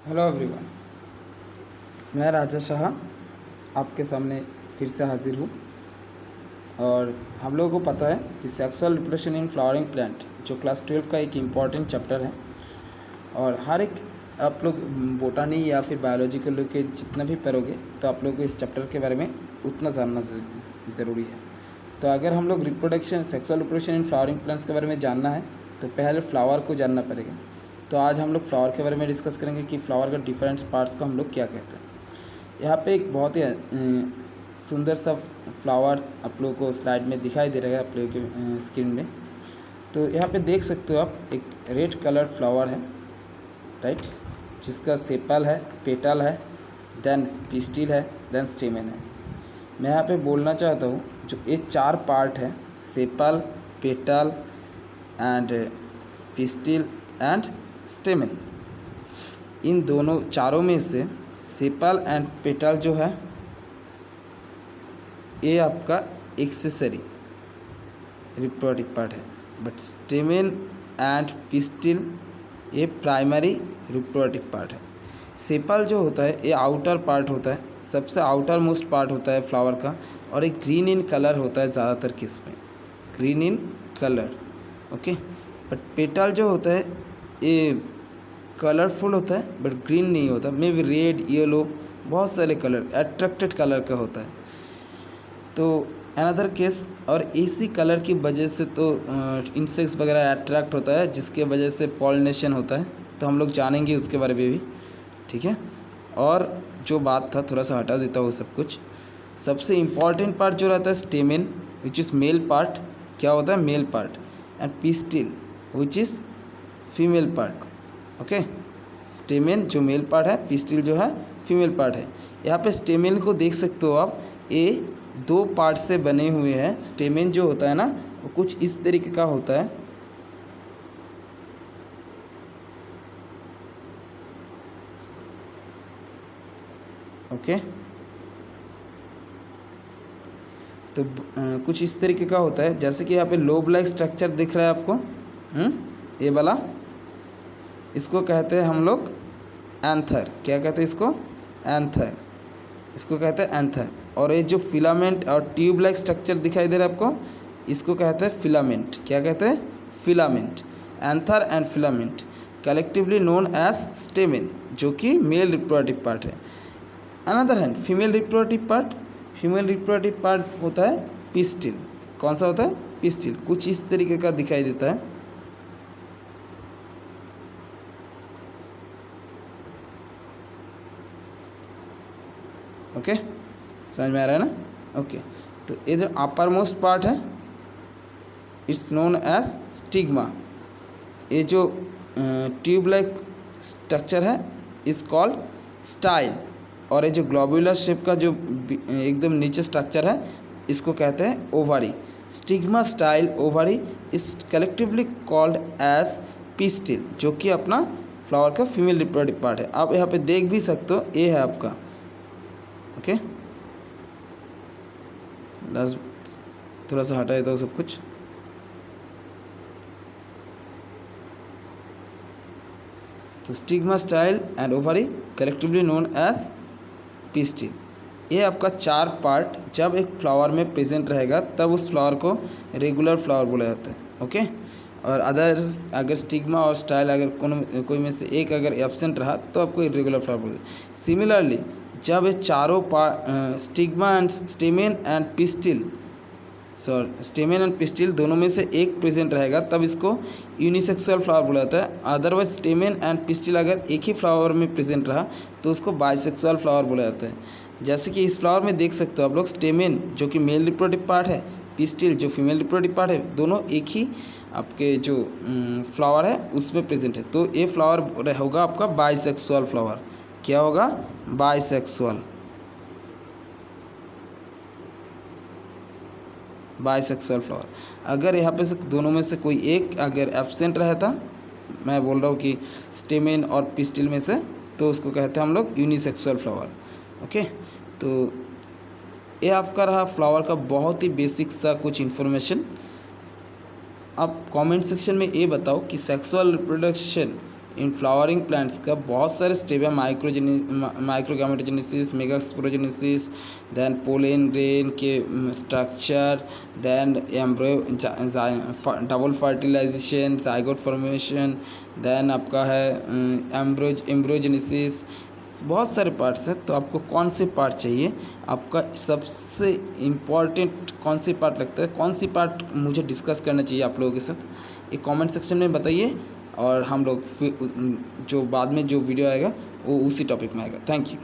Hello everyone, मैं राजा शाह आपके सामने फिर से हाजिर हूँ। और हम लोगों को पता है कि sexual reproduction in flowering plant जो क्लास 12 का एक इम्पॉर्टेंट चैप्टर है। और हर एक आप लोग बोटानी या फिर बायोलॉजी को लेके जितना भी पढ़ोगे तो आप लोगों को इस चैप्टर के बारे में उतना जानना ज़रूरी है। तो अगर हम लोग sexual reproduction in flowering plants के बारे में जानना है तो पहले फ्लावर को जानना पड़ेगा। तो आज हम लोग फ्लावर के बारे में डिस्कस करेंगे कि फ्लावर का डिफरेंट पार्ट्स को हम लोग क्या कहते हैं। यहाँ पे एक बहुत ही सुंदर सा फ्लावर आप लोगों को स्लाइड में दिखाई दे रहा है आप लोगों के स्क्रीन में। तो यहाँ पे देख सकते हो आप, एक रेड कलर फ्लावर है, राइट, जिसका सेपल है, पेटल है, देन पिस्टिल है, देन स्टेमन है। मैं यहाँ पे बोलना चाहता हूँ जो ये चार पार्ट है, sepal, petal and pistil and stamen, इन दोनों चारों में से सेपल एंड पेटल जो है ये आपका एक्सेसरी रिप्रोडक्टिव पार्ट है, बट स्टेमन एंड पिस्टिल ये प्राइमरी रिप्रोडक्टिव पार्ट है। सेपल जो होता है ये आउटर पार्ट होता है, सबसे आउटर मोस्ट पार्ट होता है फ्लावर का, और एक ग्रीन इन कलर होता है ज़्यादातर केस में, green in colour, okay. But petal जो होता है ये कलरफुल होता है बट ग्रीन नहीं होता, मे बी रेड, येलो, बहुत सारे कलर, अट्रैक्टेड कलर का होता है। तो अनदर केस, और इसी कलर की वजह से तो इंसेक्ट्स वगैरह अट्रैक्ट होता है, जिसके वजह से पॉलिनेशन होता है। तो हम लोग जानेंगे उसके बारे में भी, ठीक है। और जो बात था थोड़ा सा हटा देता हूँ सब कुछ। सबसे इम्पॉर्टेंट पार्ट जो रहता है स्टेमन, विच इज़ मेल पार्ट, क्या होता है male part, and pistil which is female part, okay. स्टेमन जो मेल पार्ट है, पिस्टिल जो है फीमेल पार्ट है। यहाँ पे स्टेमन को देख सकते हो आप, ये दो पार्ट से बने हुए हैं। स्टेमन जो होता है ना वो कुछ इस तरीके का होता है, ओके। तो कुछ इस तरीके का होता है, जैसे कि यहाँ पे लोब लाइक स्ट्रक्चर दिख रहा है आपको, ये वाला, इसको कहते हैं हम लोग एंथर। क्या कहते हैं इसको? एंथर, इसको कहते हैं एंथर। और ये जो फिलामेंट और ट्यूब लाइक स्ट्रक्चर दिखाई दे रहा है आपको, इसको कहते हैं फिलामेंट। क्या कहते हैं? Filament. Anther and filament collectively known as stamen, जो कि मेल रिप्रोडक्टिव पार्ट है। Another hand female reproductive part, female reproductive part होता है पिस्टिल। कौन सा होता है? पिस्टिल। कुछ इस तरीके का दिखाई देता है, ओके। समझ में आ रहा है ना? ओके। तो ये जो अपर मोस्ट पार्ट है इट्स नोन एज स्टिग्मा। ये जो ट्यूब लाइक स्ट्रक्चर है इज कॉल्ड स्टाइल। और ये जो ग्लोबुलर शेप का जो एकदम नीचे स्ट्रक्चर है इसको कहते हैं ovary. Stigma, style, ovary is collectively called as pistil, जो कि अपना फ्लावर का फीमेल रिप्रोडक्टिव पार्ट है। आप यहाँ पे देख भी सकते हो, ये है आपका, ओके। थोड़ा सा हटा देता हूँ सब कुछ। तो stigma, style and ovary collectively known as pistil. ये आपका चार पार्ट जब एक फ्लावर में प्रेजेंट रहेगा तब उस फ्लावर को रेगुलर फ्लावर बोला जाता है, ओके। और अदर्स अगर स्टिग्मा और स्टाइल अगर कोई में से एक अगर एब्सेंट रहा तो आपको इरेगुलर फ्लावर बोलते हैं। सिमिलरली जब ये चारों part stigma and स्टेमन and pistil, स्टेमन and pistil दोनों में से एक प्रेजेंट रहेगा तब इसको यूनिसेक्सुअल फ्लावर बोला जाता है। अदरवाइज स्टेमन एंड पिस्टिल अगर एक ही फ्लावर में प्रेजेंट रहा तो उसको बाइसेक्सुअल फ्लावर बोला जाता है। जैसे कि इस फ्लावर में देख सकते हो आप लोग, स्टेमन जो कि मेल रिप्रोडक्टिव पार्ट है, पिस्टिल जो फीमेल रिप्रोडक्टिव पार्ट है, दोनों एक ही आपके जो फ्लावर है उसमें प्रेजेंट है। तो ये फ्लावर होगा आपका बाइसेक्सुअल फ्लावर। क्या होगा? Bisexual, bisexual flower. अगर यहाँ पे से दोनों में से कोई एक अगर एब्सेंट रहता, मैं बोल रहा हूँ कि स्टेमन और पिस्टिल में से, तो उसको कहते हैं हम लोग यूनिसेक्सुअल फ्लावर, ओके। तो ये आपका रहा फ्लावर का बहुत ही बेसिक सा कुछ इन्फॉर्मेशन। आप कमेंट सेक्शन में ये बताओ कि sexual reproduction in flowering plants का बहुत सारे स्टेप है, microgametogenesis, megasporogenesis, then pollen grain के structure, then double fertilisation, zygote formation, then आपका है एम्ब्रोजेनेसिस, बहुत सारे पार्ट्स हैं। तो आपको कौन से पार्ट चाहिए, आपका सबसे इम्पॉर्टेंट कौन सी पार्ट लगता है, कौन सी पार्ट मुझे डिस्कस करना चाहिए आप लोगों के साथ, एक कमेंट सेक्शन में बताइए और हम लोग फिर जो बाद में जो वीडियो आएगा वो उसी टॉपिक में आएगा। Thank you.